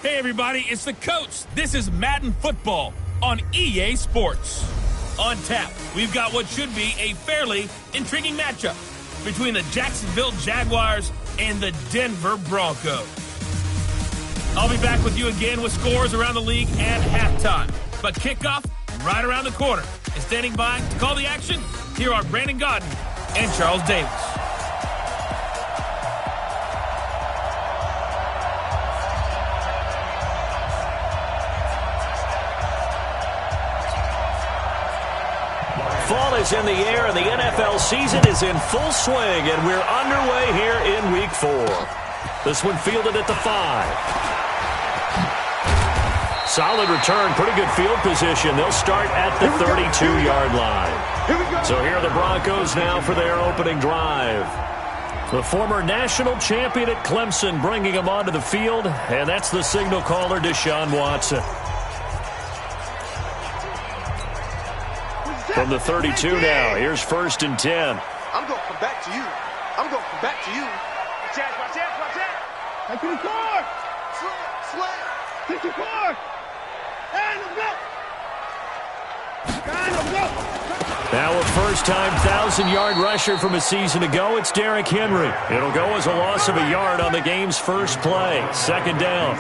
Hey everybody, it's the coach. This is Madden Football on EA Sports. On tap, we've got what should be a fairly intriguing matchup between the Jacksonville Jaguars and the Denver Broncos. I'll be back with you again with scores around the league at halftime. But kickoff right around the corner. And standing by to call the action, here are Brandon Godden and Charles Davis. Fall is in the air, and the NFL season is in full swing, and we're underway here in Week 4. This one fielded at the 5. Solid return, pretty good field position. They'll start at the 32-yard line. So here are the Broncos now for their opening drive. The former national champion at Clemson bringing him onto the field, and that's the signal caller, Deshaun Watson. From the 32 now, here's 1st and 10. I'm going to come back to you. I'm going to come back to you. Watch out, watch out, watch out. Take to the car. Slam. Take your car. And let's go. And let's go. Now a first-time 1,000-yard rusher from a season ago, it's Derrick Henry. It'll go as a loss of a yard on the game's first play. 2nd down.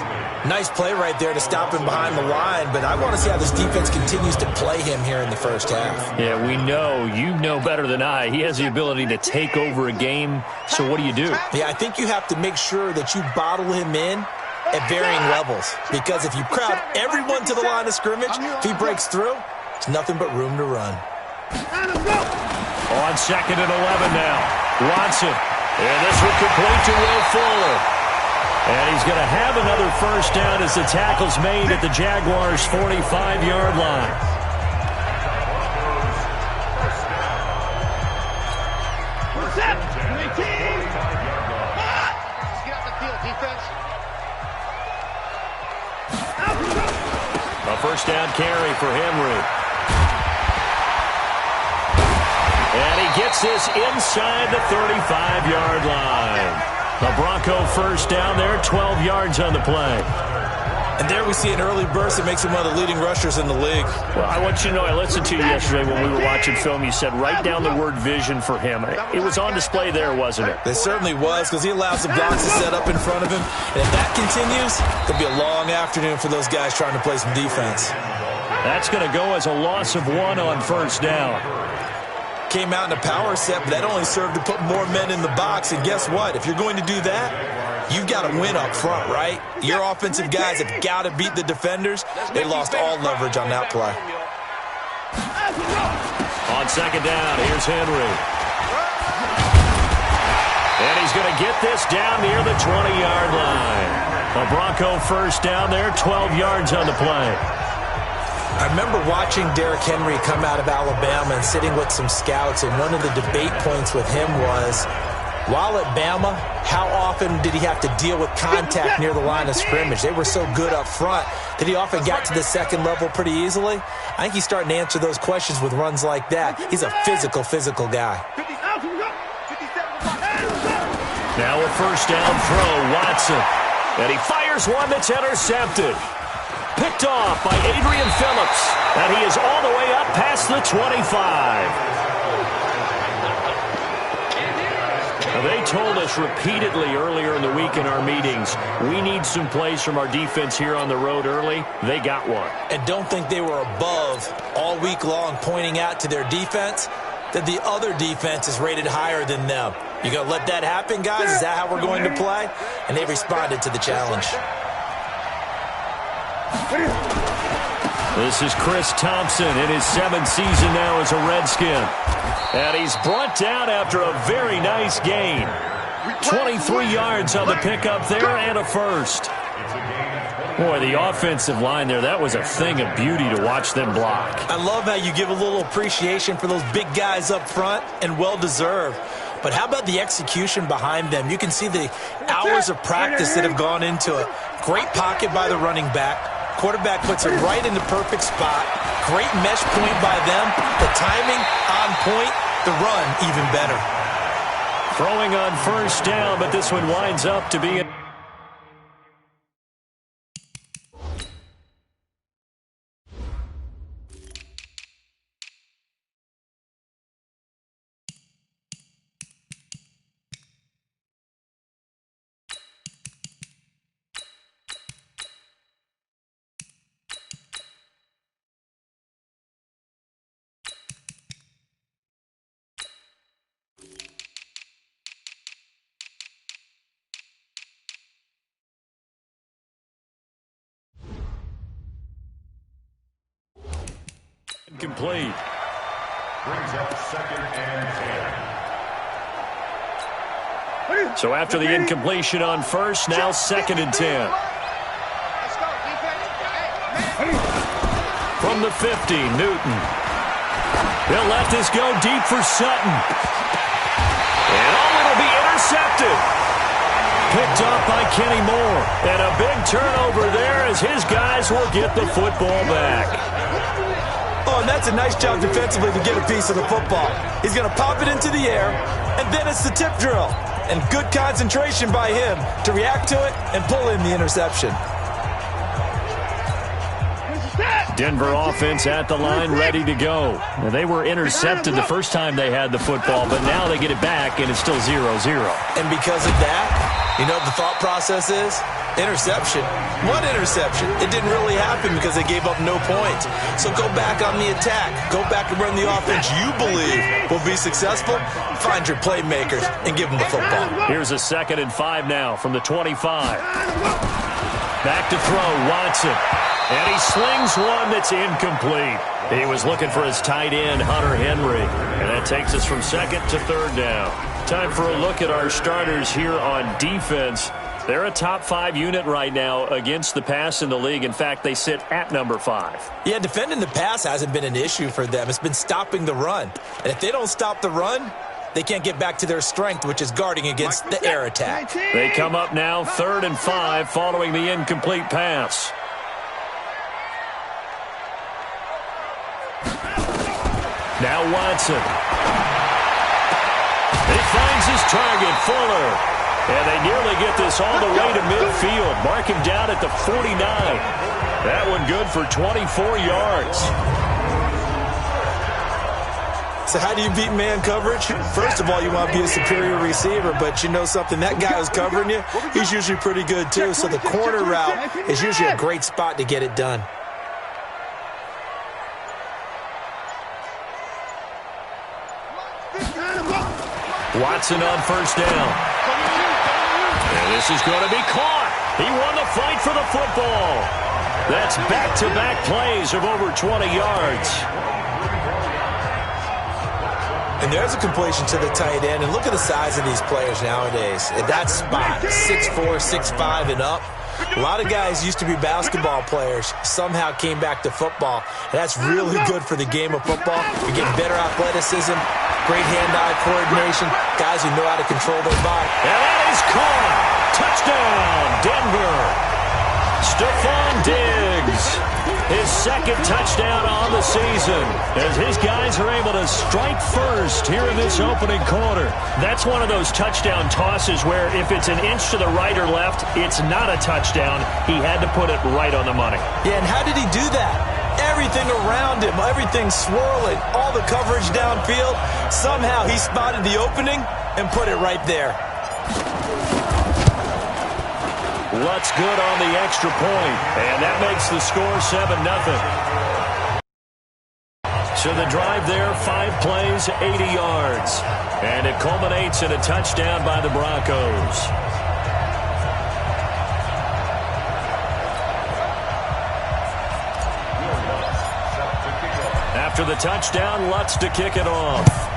Nice play right there to stop him behind the line, but I want to see how this defense continues to play him here in the first half. Yeah, we know. You know better than I. He has the ability to take over a game, so what do you do? Yeah, I think you have to make sure that you bottle him in at varying levels, because if you crowd everyone to the line of scrimmage, if he breaks through, it's nothing but room to run. On 2nd and 11 now, Watson. And this one complete to Will Fuller. And he's going to have another first down as the tackle's made at the Jaguars' 45-yard line. What's up? 18. Get off the field, defense. A first down carry for Henry. And he gets this inside the 35-yard line. A Bronco first down there, 12 yards on the play. And there we see an early burst that makes him one of the leading rushers in the league. Well, I want you to know, I listened to you yesterday when we were watching film. You said write down the word vision for him. It was on display there, wasn't it? It certainly was, because he allows the blocks to set up in front of him. And if that continues, it'll be a long afternoon for those guys trying to play some defense. That's going to go as a loss of 1 on first down. Came out in a power set, but that only served to put more men in the box. And guess what? If you're going to do that, you've got to win up front, right? Your offensive guys have got to beat the defenders. They lost all leverage on that play. On 2nd down, here's Henry. And he's going to get this down near the 20-yard line. A Bronco first down there, 12 yards on the play. I remember watching Derrick Henry come out of Alabama and sitting with some scouts, and one of the debate points with him was, while at Bama, how often did he have to deal with contact near the line of scrimmage? They were so good up front that he often got to the second level pretty easily. I think he's starting to answer those questions with runs like that. He's a physical guy. Now a first down throw, Watson. And he fires one that's intercepted. Picked off by Adrian Phillips. And he is all the way up past the 25. Now, they told us repeatedly earlier in the week in our meetings, we need some plays from our defense here on the road early. They got one. And don't think they were above all week long pointing out to their defense that the other defense is rated higher than them. You going to let that happen, guys? Is that how we're going to play? And they responded to the challenge. This is Chris Thompson in his 7th season now as a Redskin. And he's brought down after a very nice gain. 23 yards on the pickup there and a first. Boy, the offensive line there, that was a thing of beauty to watch them block. I love how you give a little appreciation for those big guys up front, and well-deserved. But how about the execution behind them? You can see the hours of practice that have gone into it. Great pocket by the running back. Quarterback puts it right in the perfect spot. Great mesh point by them. The timing on point. The run even better. Throwing on first down, but this one winds up to be incomplete. Brings up 2nd and 10. So after the incompletion on first, now 2nd and 10. From the 50, Newton. He'll let this go deep for Sutton. And it'll be intercepted. Picked up by Kenny Moore. And a big turnover there as his guys will get the football back. Oh, and that's a nice job defensively to get a piece of the football. He's going to pop it into the air, and then it's the tip drill. And good concentration by him to react to it and pull in the interception. Denver offense at the line, ready to go. Now, they were intercepted the first time they had the football, but now they get it back, and it's still 0-0. And because of that, you know what the thought process is? Interception. One interception. It didn't really happen because they gave up no points. So go back on the attack. Go back and run the offense you believe will be successful. Find your playmakers and give them the football. Here's a 2nd and 5 now from the 25. Back to throw, Watson. And he slings one that's incomplete. He was looking for his tight end, Hunter Henry. And that takes us from 2nd to 3rd down. Time for a look at our starters here on defense. They're a top 5 unit right now against the pass in the league. In fact, they sit at number 5. Yeah, defending the pass hasn't been an issue for them. It's been stopping the run. And if they don't stop the run, they can't get back to their strength, which is guarding against the air attack. They come up now 3rd and 5 following the incomplete pass. Now Watson. He finds his target, Fuller. And they nearly get this all the way to midfield. Mark him down at the 49. That one good for 24 yards. So how do you beat man coverage? First of all, you want to be a superior receiver, but you know something, that guy who's covering you, he's usually pretty good too. So the corner route is usually a great spot to get it done. Watson on first down. And this is going to be caught. He won the fight for the football. That's back-to-back plays of over 20 yards. And there's a completion to the tight end. And look at the size of these players nowadays. At that spot, 6'4", 6'5", and up. A lot of guys used to be basketball players, somehow came back to football. And that's really good for the game of football. You're getting better athleticism, great hand-eye coordination, guys who know how to control their body. And that is caught. Touchdown, Denver. Stephon Diggs. His 2nd touchdown on the season as his guys are able to strike first here in this opening quarter. That's one of those touchdown tosses where if it's an inch to the right or left, it's not a touchdown. He had to put it right on the money. Yeah, and how did he do that? Everything around him, everything swirling, all the coverage downfield. Somehow he spotted the opening and put it right there. Lutz good on the extra point, and that makes the score 7-0. So the drive there, 5 plays, 80 yards. And it culminates in a touchdown by the Broncos. After the touchdown, Lutz to kick it off.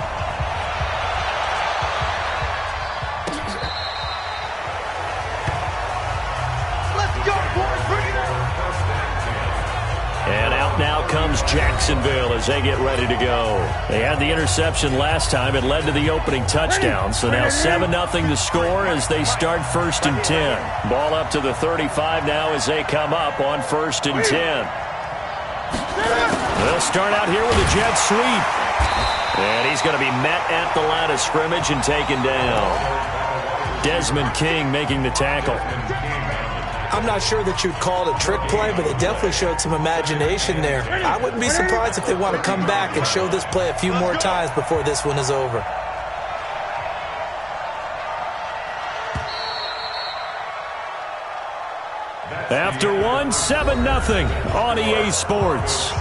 And out now comes Jacksonville as they get ready to go. They had the interception last time. It led to the opening touchdown. So now 7-0 the score as they start 1st and 10. Ball up to the 35 now as they come up on 1st and 10. They'll start out here with a jet sweep. And he's going to be met at the line of scrimmage and taken down. Desmond King making the tackle. I'm not sure that you'd call it a trick play, but they definitely showed some imagination there. I wouldn't be surprised if they want to come back and show this play a few more times before this one is over. After one, 7-0 on EA Sports.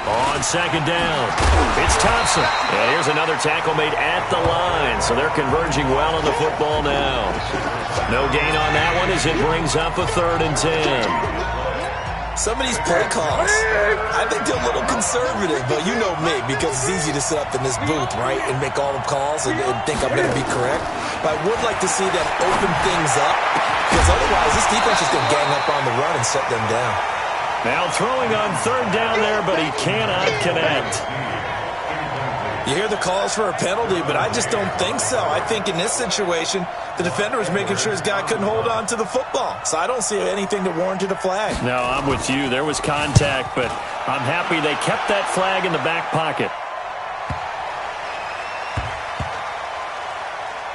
On second down, it's Thompson. And here's another tackle made at the line, so they're converging well on the football now. No gain on that one as it brings up a 3rd and 10. Some of these play calls, I think they're a little conservative, but you know me, because it's easy to sit up in this booth, right, and make all the calls and think I'm going to be correct. But I would like to see them open things up, because otherwise this defense is going to gang up on the run and shut them down. Now throwing on 3rd down there, but he cannot connect. You hear the calls for a penalty, but I just don't think so. I think in this situation, the defender was making sure his guy couldn't hold on to the football. So I don't see anything that warranted a flag. No, I'm with you. There was contact, but I'm happy they kept that flag in the back pocket.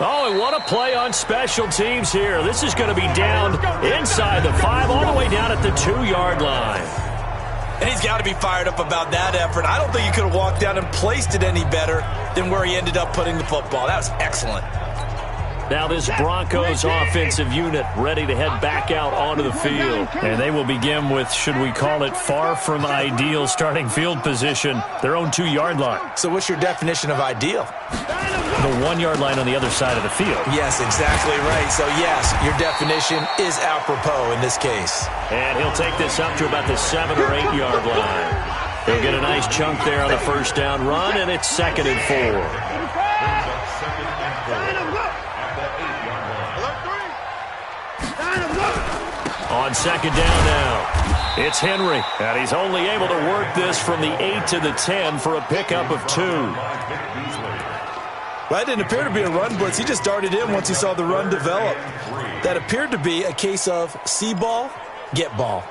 Oh, and what a play on special teams here. This is going to be down inside the 5, all the way down at the 2-yard line. And he's got to be fired up about that effort. I don't think he could have walked down and placed it any better than where he ended up putting the football. That was excellent. Now this Broncos offensive unit ready to head back out onto the field. And they will begin with, should we call it, far from ideal starting field position, their own 2-yard line. So what's your definition of ideal? The 1-yard line on the other side of the field. Yes, exactly right. So, yes, your definition is apropos in this case. And he'll take this up to about the 7 or 8-yard line. He'll get a nice chunk there on the 1st down run, and it's 2nd and 4. On 2nd down now, it's Henry, and he's only able to work this from the 8 to the 10 for a pickup of 2. Well, that didn't appear to be a run blitz. He just darted in once he saw the run develop. That appeared to be a case of see ball, get ball.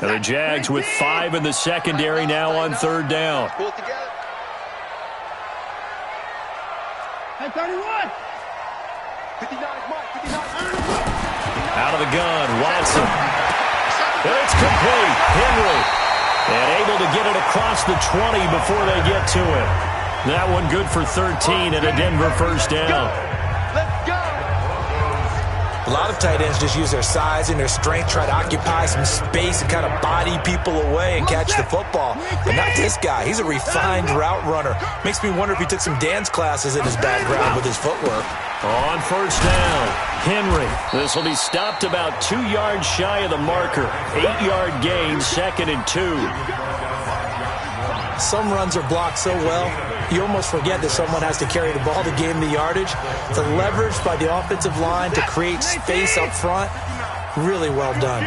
And the Jags with 5 in the secondary now on 3rd down. Hey, 31. 59, Mike, 59. Out of the gun, Watson. And it's complete. Henry. And able to get it across the 20 before they get to it. That one good for 13 and a Denver 1st down. Let's go. A lot of tight ends just use their size and their strength, try to occupy some space and kind of body people away and catch the football. But not this guy. He's a refined route runner. Makes me wonder if he took some dance classes in his background with his footwork. On 1st down, Henry. This will be stopped about 2 yards shy of the marker. 8-yard gain, 2nd and 2. Some runs are blocked so well, you almost forget that someone has to carry the ball to gain the yardage. The leverage by the offensive line to create space up front, really well done.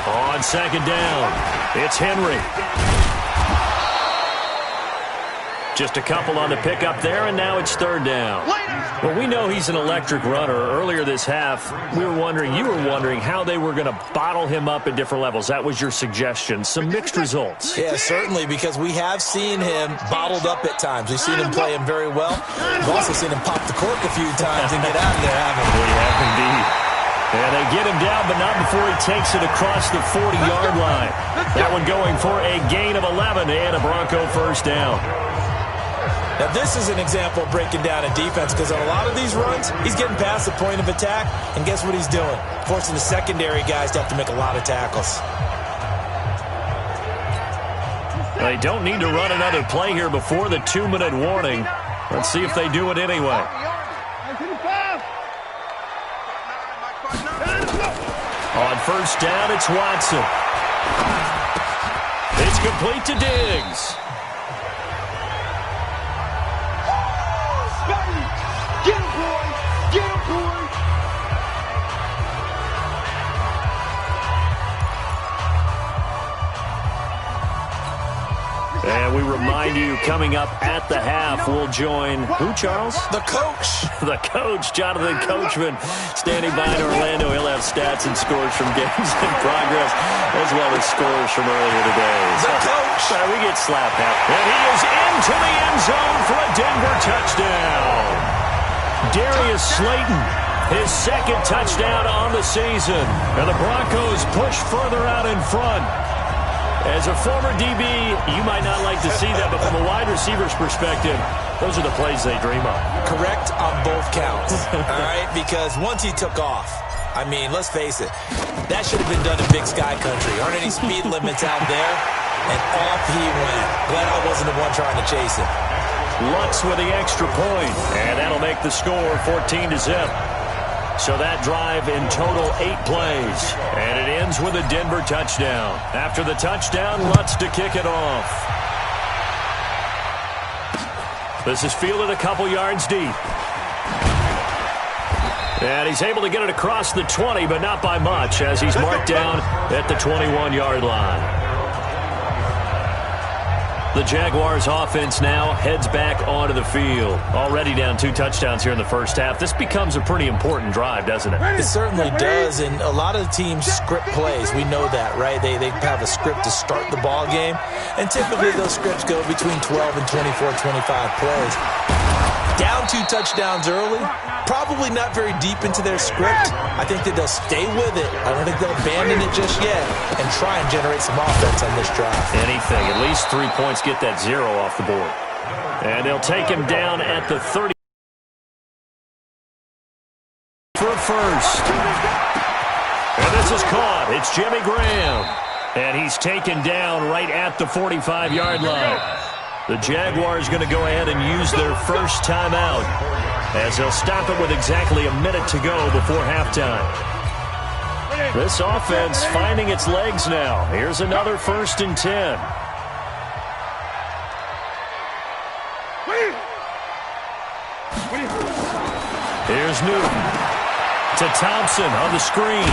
On 2nd down, it's Henry. Just a couple on the pickup there, and now it's 3rd down. Well, we know he's an electric runner. Earlier this half, you were wondering how they were going to bottle him up at different levels. That was your suggestion. Some mixed results. Yeah, certainly, because we have seen him bottled up at times. We've seen him play him very well. We've also seen him pop the cork a few times and get out of there, haven't we? We have indeed. And they get him down, but not before he takes it across the 40-yard line. That one going for a gain of 11 and a Bronco 1st down. Now, this is an example of breaking down a defense, because on a lot of these runs, he's getting past the point of attack, and guess what he's doing? Forcing the secondary guys to have to make a lot of tackles. They don't need to run another play here before the 2-minute warning. Let's see if they do it anyway. On 1st down, it's Watson. It's complete to Diggs. Get him, boy! Get him, boy! And we remind you, coming up at the half, we'll join who, Charles? The coach. The coach, Jonathan Coachman, standing by in Orlando. He'll have stats and scores from games in progress, as well as scores from earlier today. The coach. We get slapped out. And he is into the end zone for a Denver touchdown. Darius Slayton, his 2nd touchdown on the season. And the Broncos push further out in front. As a former DB, you might not like to see that, but from a wide receiver's perspective, those are the plays they dream of. Correct on both counts, all right? Because once he took off, I mean, let's face it. That should have been done in Big Sky Country. Aren't any speed limits out there? And off he went. Glad I wasn't the one trying to chase him. Lutz with the extra point, and that'll make the score 14-0. So that drive in total 8 plays, and it ends with a Denver touchdown. After the touchdown, Lutz to kick it off. This is fielded a couple yards deep. And he's able to get it across the 20, but not by much, as he's marked down at the 21-yard line. The Jaguars offense now heads back onto the field. Already down 2 touchdowns here in the first half. This becomes a pretty important drive, doesn't it? It certainly does, and a lot of teams script plays. We know that, right? They have a script to start the ball game, and typically those scripts go between 12 and 24, 25 plays. Down 2 touchdowns early, probably not very deep into their script. I think that they'll stay with it. I don't think they'll abandon it just yet and try and generate some offense on this drive. Anything, at least 3 points, get that 0 off the board. And they'll take him down at the 30 for a first. And this is caught. It's Jimmy Graham. And he's taken down right at the 45-yard line. The Jaguars going to go ahead and use their first timeout, as they'll stop it with exactly a minute to go before halftime. This offense finding its legs now. Here's another 1st and 10. Here's Newton to Thompson on the screen.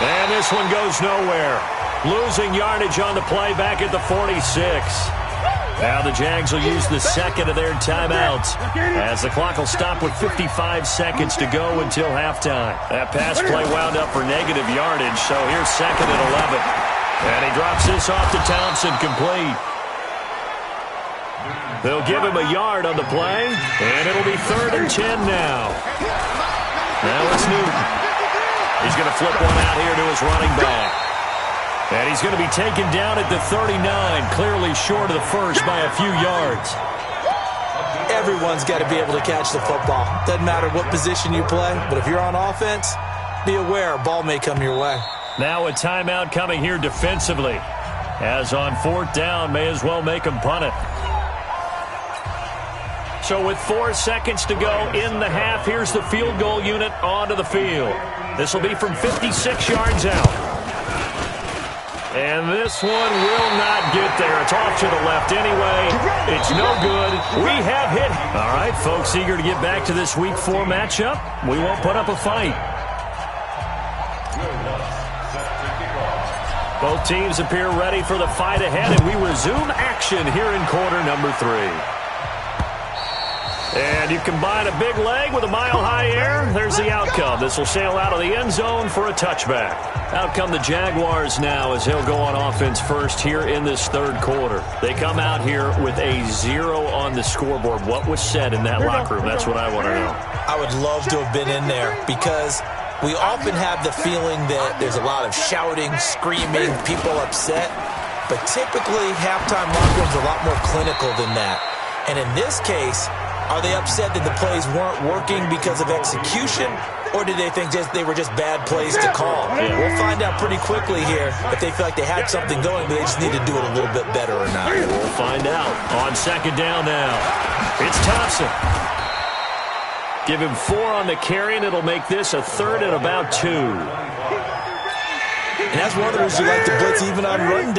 And this one goes nowhere. Losing yardage on the play back at the 46. Now the Jags will use the second of their timeouts, as the clock will stop with 55 seconds to go until halftime. That pass play wound up for negative yardage, so here's 2nd and 11. And he drops this off to Thompson, complete. They'll give him a yard on the play, and it'll be 3rd and 10 now. Now it's Newton. He's going to flip one out here to his running back. And he's going to be taken down at the 39, clearly short of the first by a few yards. Everyone's got to be able to catch the football. Doesn't matter what position you play, but if you're on offense, be aware a ball may come your way. Now a timeout coming here defensively, as on 4th down, may as well make them punt it. So with 4 seconds to go in the half, here's the field goal unit onto the field. This will be from 56 yards out. And this one will not get there. It's off to the left anyway. It's no good. We have hit. All right, folks, eager to get back to this Week 4 matchup. We won't put up a fight. Both teams appear ready for the fight ahead, and we resume action here in quarter number 3. And you combine a big leg with a mile-high air, there's the outcome. This will sail out of the end zone for a touchback. Out come the Jaguars now, as they'll go on offense first here in this 3rd quarter. They come out here with a 0 on the scoreboard. What was said in that locker room? That's what I want to know. I would love to have been in there, because we often have the feeling that there's a lot of shouting, screaming, people upset. But typically, halftime locker rooms are a lot more clinical than that. And in this case, are they upset that the plays weren't working because of execution, or did they think they were just bad plays to call? We'll find out pretty quickly here if they feel like they had something going, but they just need to do it a little bit better or not. We'll find out. On 2nd down now, it's Thompson. Give him 4 on the carry, and it'll make this a 3rd and about 2. And that's one of the reasons you like to blitz even on rundowns.